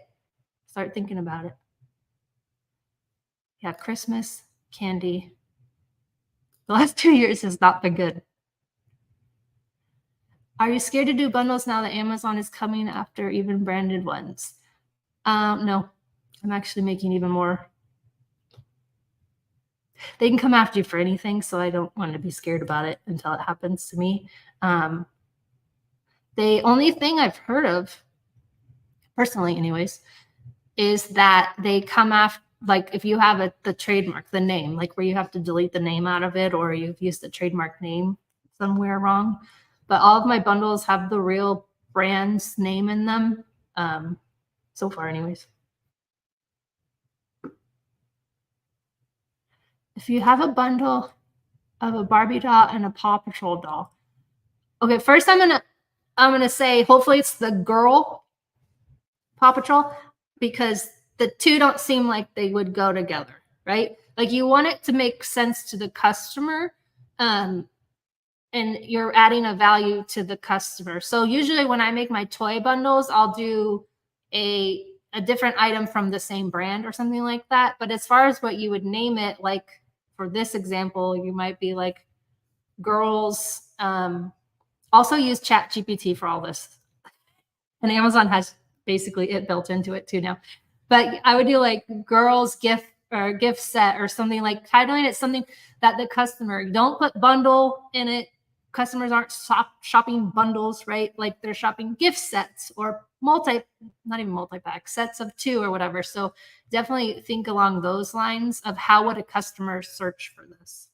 start thinking about it. Yeah, Christmas candy. The last 2 years has not been good. Are you scared to do bundles now that Amazon is coming after even branded ones? No, I'm actually making even more. They can come after you for anything, so I don't want to be scared about it until it happens to me. The only thing I've heard of, personally anyways, is that they come after, like if you have the trademark, the name, like where you have to delete the name out of it or you've used the trademark name somewhere wrong. But all of my bundles have the real brand's name in them, so far anyways. If you have a bundle of a Barbie doll and a Paw Patrol doll. Okay, first I'm gonna say hopefully it's the girl Paw Patrol, because the two don't seem like they would go together, right? Like you want it to make sense to the customer, and you're adding a value to the customer. So usually when I make my toy bundles, I'll do a different item from the same brand or something like that. But as far as what you would name it, like for this example, you might be like girls. Also use ChatGPT for all this, and Amazon has basically it built into it too now. But I would do like girls gift or gift set or something, like titling it something that the customer, don't put bundle in it. Customers aren't shopping bundles, right? Like they're shopping gift sets or not even multi-pack, sets of 2 or whatever. So definitely think along those lines of how would a customer search for this.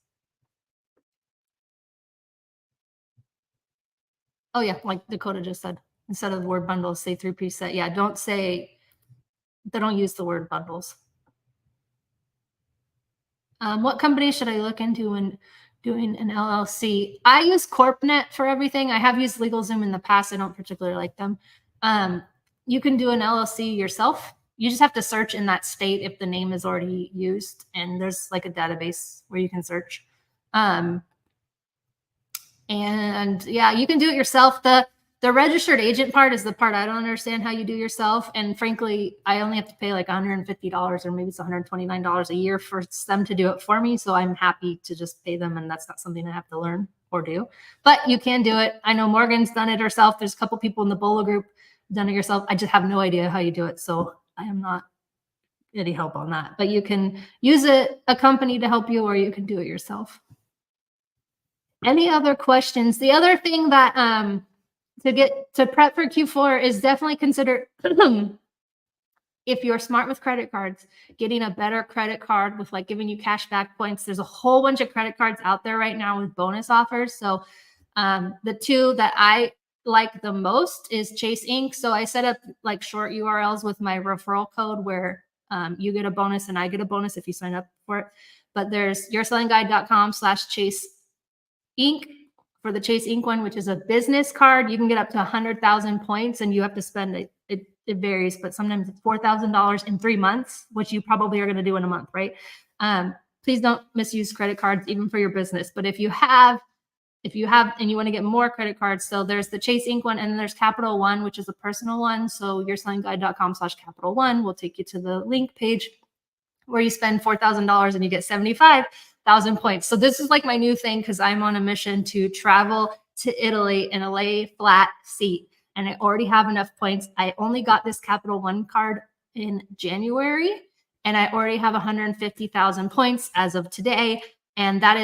Oh yeah, like Dakota just said, instead of the word bundles, say 3-piece set. Yeah, they don't use the word bundles. What company should I look into when doing an LLC? I use CorpNet for everything. I have used LegalZoom in the past. I don't particularly like them. You can do an LLC yourself. You just have to search in that state if the name is already used, and there's like a database where you can search. And yeah, you can do it yourself. The registered agent part is the part I don't understand how you do yourself. And frankly, I only have to pay like $150 or maybe it's $129 a year for them to do it for me. So I'm happy to just pay them, and that's not something I have to learn or do. But you can do it. I know Morgan's done it herself. There's a couple people in the BOLO group done it yourself. I just have no idea how you do it. So I am not any help on that. But you can use a company to help you, or you can do it yourself. Any other questions? The other thing that to prep for Q4 is definitely consider if you're smart with credit cards, getting a better credit card with like giving you cash back points. There's a whole bunch of credit cards out there right now with bonus offers. So the two that I like the most is Chase Inc. So I set up like short URLs with my referral code where you get a bonus and I get a bonus if you sign up for it. But there's yoursellingguide.com/Chase Inc. for the Chase Inc. one, which is a business card. You can get up to 100,000 points, and you have to spend it varies, but sometimes it's $4,000 in 3 months, which you probably are going to do in a month, right? Please don't misuse credit cards even for your business. But if you have and you want to get more credit cards, so there's the Chase Inc. one, and then there's Capital One, which is a personal one. So yoursellingguide.com/Capital One will take you to the link page where you spend $4,000 and you get 75,000 points. So this is like my new thing because I'm on a mission to travel to Italy in a lay flat seat. And I already have enough points. I only got this Capital One card in January, and I already have 150,000 points as of today. And that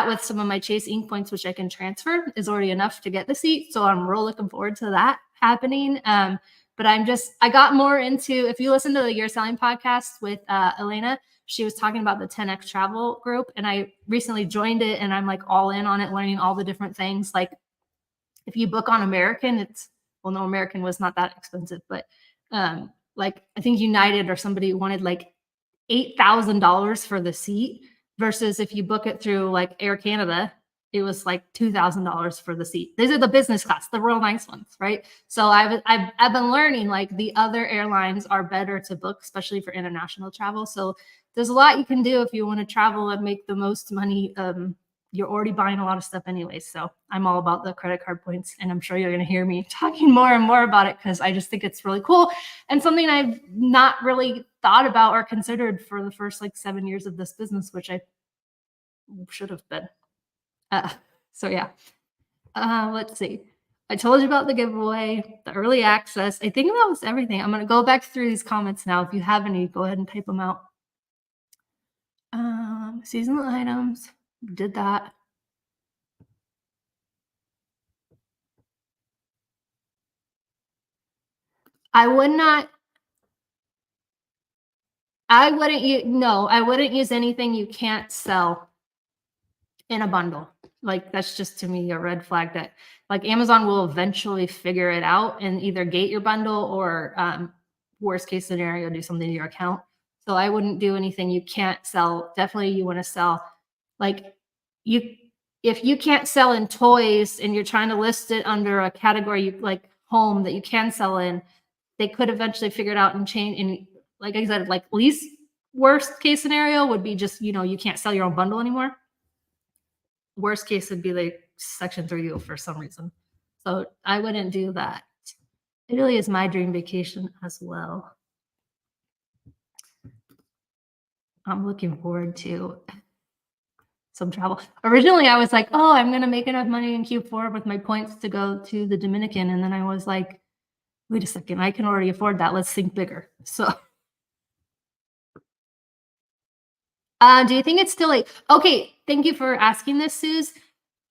with some of my Chase Inc. points, which I can transfer, is already enough to get the seat. So I'm real looking forward to that happening. But I got more into, if you listen to the Your Selling podcast with Elena, she was talking about the 10X travel group, and I recently joined it, and I'm like all in on it, learning all the different things. Like if you book on American, no, American was not that expensive, but like I think United or somebody wanted like $8,000 for the seat versus if you book it through like Air Canada, it was like $2,000 for the seat. These are the business class, the real nice ones, right? So I've been learning like the other airlines are better to book, especially for international travel. So there's a lot you can do if you want to travel and make the most money. You're already buying a lot of stuff anyway. So I'm all about the credit card points, and I'm sure you're going to hear me talking more and more about it because I just think it's really cool and something I've not really thought about or considered for the first like 7 years of this business, which I should have been. So yeah, let's see. I told you about the giveaway, the early access. I think that was everything. I'm going to go back through these comments now. If you have any, go ahead and type them out. Seasonal items, did that. I wouldn't use anything you can't sell in a bundle. Like that's just to me a red flag that like Amazon will eventually figure it out and either gate your bundle or worst case scenario, do something to your account. So I wouldn't do anything you can't sell. Definitely you want to sell like if you can't sell in toys and you're trying to list it under a category like home that you can sell in, they could eventually figure it out and change. And like I said, like least worst case scenario would be just, you can't sell your own bundle anymore. Worst case would be like Section 3 for some reason. So I wouldn't do that. Italy is my dream vacation as well. I'm looking forward to some travel. Originally, I was like, oh, I'm going to make enough money in Q4 with my points to go to the Dominican. And then I was like, wait a second, I can already afford that. Let's think bigger. So do you think it's too late? Okay, thank you for asking this, Suze.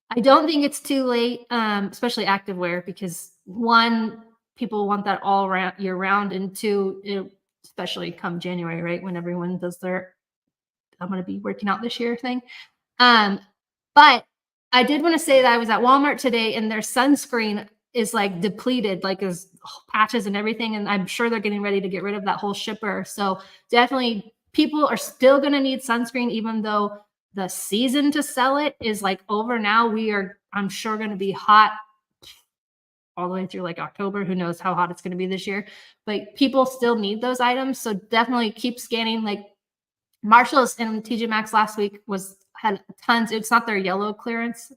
I don't think it's too late, especially activewear, because one, people want that all year round, and two, especially come January, right, when everyone does their I'm going to be working out this year thing. But I did want to say that I was at Walmart today and their sunscreen is like depleted, like there's patches and everything. And I'm sure they're getting ready to get rid of that whole shipper. So definitely people are still going to need sunscreen, even though the season to sell it is like over now. We are, I'm sure, going to be hot all the way through like October. Who knows how hot it's going to be this year, but people still need those items. So definitely keep scanning. Like Marshalls and TJ Maxx last week had tons. It's not their yellow clearance.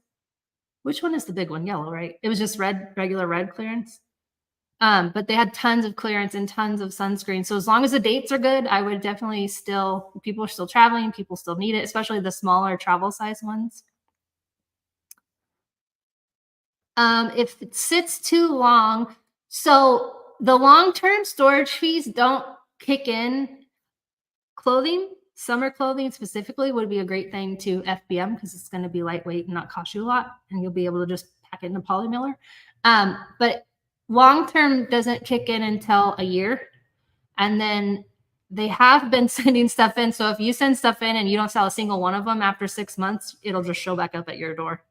Which one is the big one? Yellow, right? It was just regular red clearance. But they had tons of clearance and tons of sunscreen. So as long as the dates are good, I would definitely people are still traveling, people still need it, especially the smaller travel size ones. If it sits too long, so the long-term storage fees don't kick in. Clothing, summer clothing specifically, would be a great thing to FBM because it's going to be lightweight and not cost you a lot, and you'll be able to just pack it in a poly mailer. But long-term doesn't kick in until a year, and then they have been sending stuff in. So if you send stuff in and you don't sell a single one of them after 6 months, it'll just show back up at your door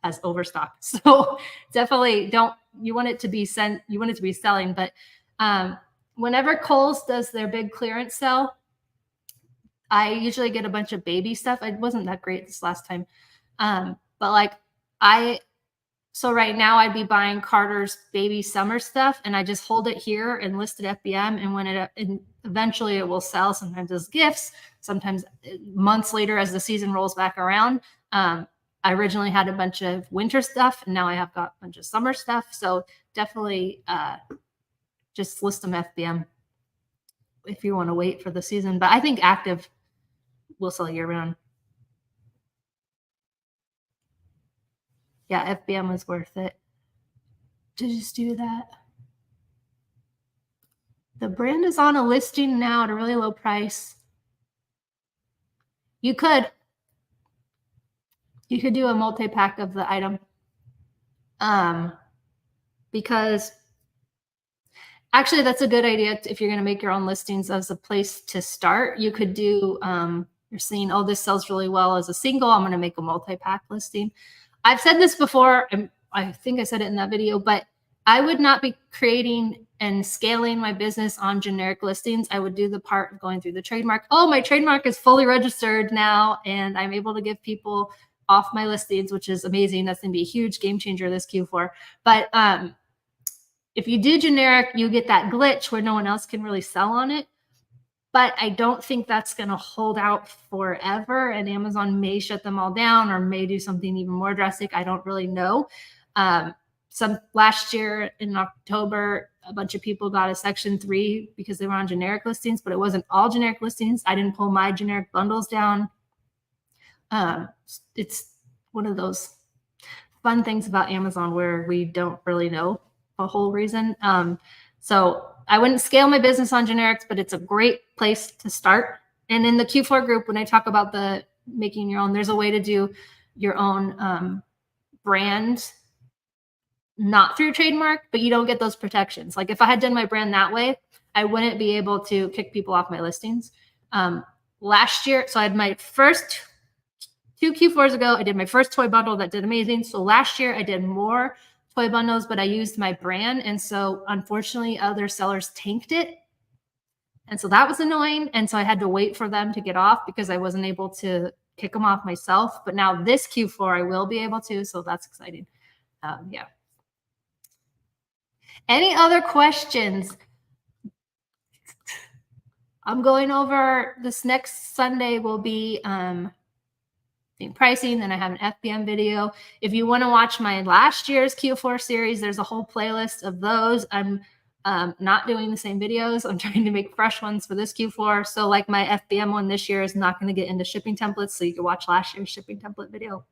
as overstock. So definitely you want it to be selling. But whenever Kohl's does their big clearance sale, I usually get a bunch of baby stuff. It wasn't that great this last time. But like so right now I'd be buying Carter's baby summer stuff and I just hold it here and list it FBM. And when eventually it will sell, sometimes as gifts, sometimes months later as the season rolls back around. I originally had a bunch of winter stuff and now I have got a bunch of summer stuff. So definitely just list them FBM if you want to wait for the season. But I think active will sell year round. Yeah, FBM was worth it to just do that. The brand is on a listing now at a really low price. You could do a multi-pack of the item. Because actually that's a good idea if you're going to make your own listings as a place to start. You could do, you're seeing, oh, this sells really well as a single, I'm going to make a multi-pack listing. I've said this before, and I think I said it in that video, but I would not be creating and scaling my business on generic listings. I would do the part of going through the trademark. Oh, my trademark is fully registered now, and I'm able to give people off my listings, which is amazing. That's going to be a huge game changer this Q4. But if you do generic, you get that glitch where no one else can really sell on it. But I don't think that's going to hold out forever, and Amazon may shut them all down or may do something even more drastic. I don't really know. Last year in October, a bunch of people got a Section 3 because they were on generic listings, but it wasn't all generic listings. I didn't pull my generic bundles down. It's one of those fun things about Amazon where we don't really know the whole reason. So I wouldn't scale my business on generics, but it's a great place to start. And in the Q4 group, when I talk about the making your own, there's a way to do your own brand, not through trademark, but you don't get those protections. Like if I had done my brand that way, I wouldn't be able to kick people off my listings. Last year, so I had my first 2 Q4s ago, I did my first toy bundle that did amazing. So last year I did more toy bundles, but I used my brand. And so unfortunately other sellers tanked it. And so that was annoying. And so I had to wait for them to get off because I wasn't able to kick them off myself. But now this Q4, I will be able to. So that's exciting. Yeah. Any other questions? I'm going over this next Sunday will be pricing. Then I have an FBM video. If you want to watch my last year's Q4 series, there's a whole playlist of those. I'm not doing the same videos. I'm trying to make fresh ones for this Q4. So like my FBM one this year is not going to get into shipping templates. So you can watch last year's shipping template video.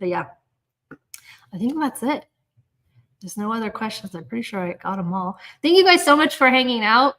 But yeah, I think that's it. There's no other questions. I'm pretty sure I got them all. Thank you guys so much for hanging out.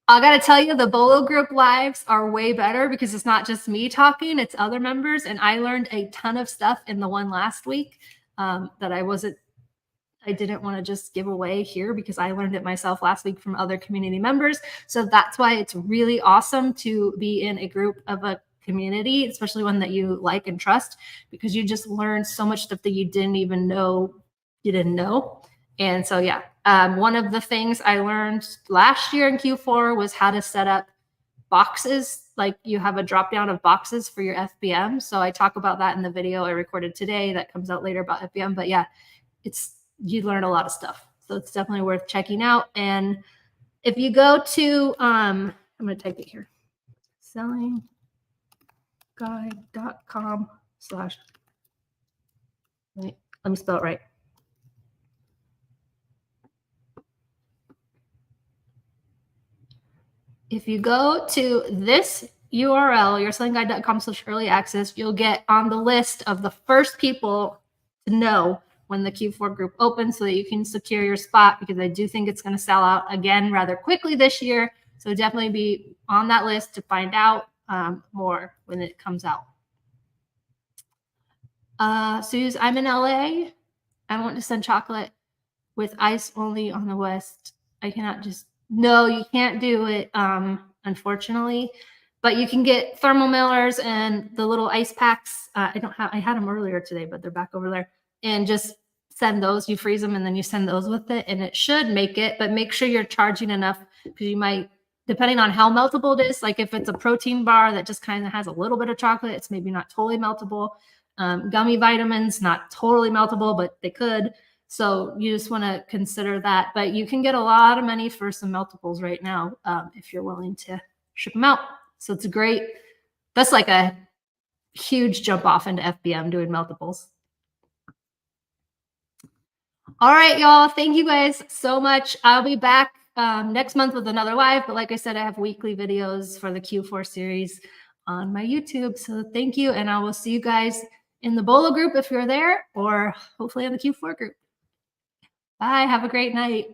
I got to tell you, the BOLO group lives are way better because it's not just me talking, it's other members. And I learned a ton of stuff in the one last week that I didn't want to just give away here because I learned it myself last week from other community members. So that's why it's really awesome to be in a group of a community, especially one that you like and trust, because you just learn so much stuff that you didn't even know you didn't know. And so, yeah, one of the things I learned last year in Q4 was how to set up boxes. Like you have a drop down of boxes for your FBM. So I talk about that in the video I recorded today that comes out later about FBM. But yeah, you learn a lot of stuff. So it's definitely worth checking out. And if you go to, I'm going to type it here, sellingguide.com/ wait, let me spell it right. If you go to this URL, yoursellingguide.com/early access, you'll get on the list of the first people to know when the Q4 group opens so that you can secure your spot, because I do think it's going to sell out again rather quickly this year. So definitely be on that list to find out more when it comes out. Suze, I'm in LA. I want to send chocolate with ice only on the West. I cannot no, you can't do it, unfortunately, but you can get thermal mailers and the little ice packs. I had them earlier today, but they're back over there, and just send those. You freeze them and then you send those with it, and it should make it, but make sure you're charging enough, because you might, depending on how meltable it is, like if it's a protein bar that just kind of has a little bit of chocolate, it's maybe not totally meltable. Gummy vitamins, not totally meltable, but they could. So you just want to consider that. But you can get a lot of money for some meltables right now if you're willing to ship them out. So it's great. That's like a huge jump off into FBM doing meltables. All right, y'all. Thank you guys so much. I'll be back next month with another live. But like I said, I have weekly videos for the Q4 series on my YouTube. So thank you. And I will see you guys in the BOLO group if you're there, or hopefully in the Q4 group. Bye. Have a great night.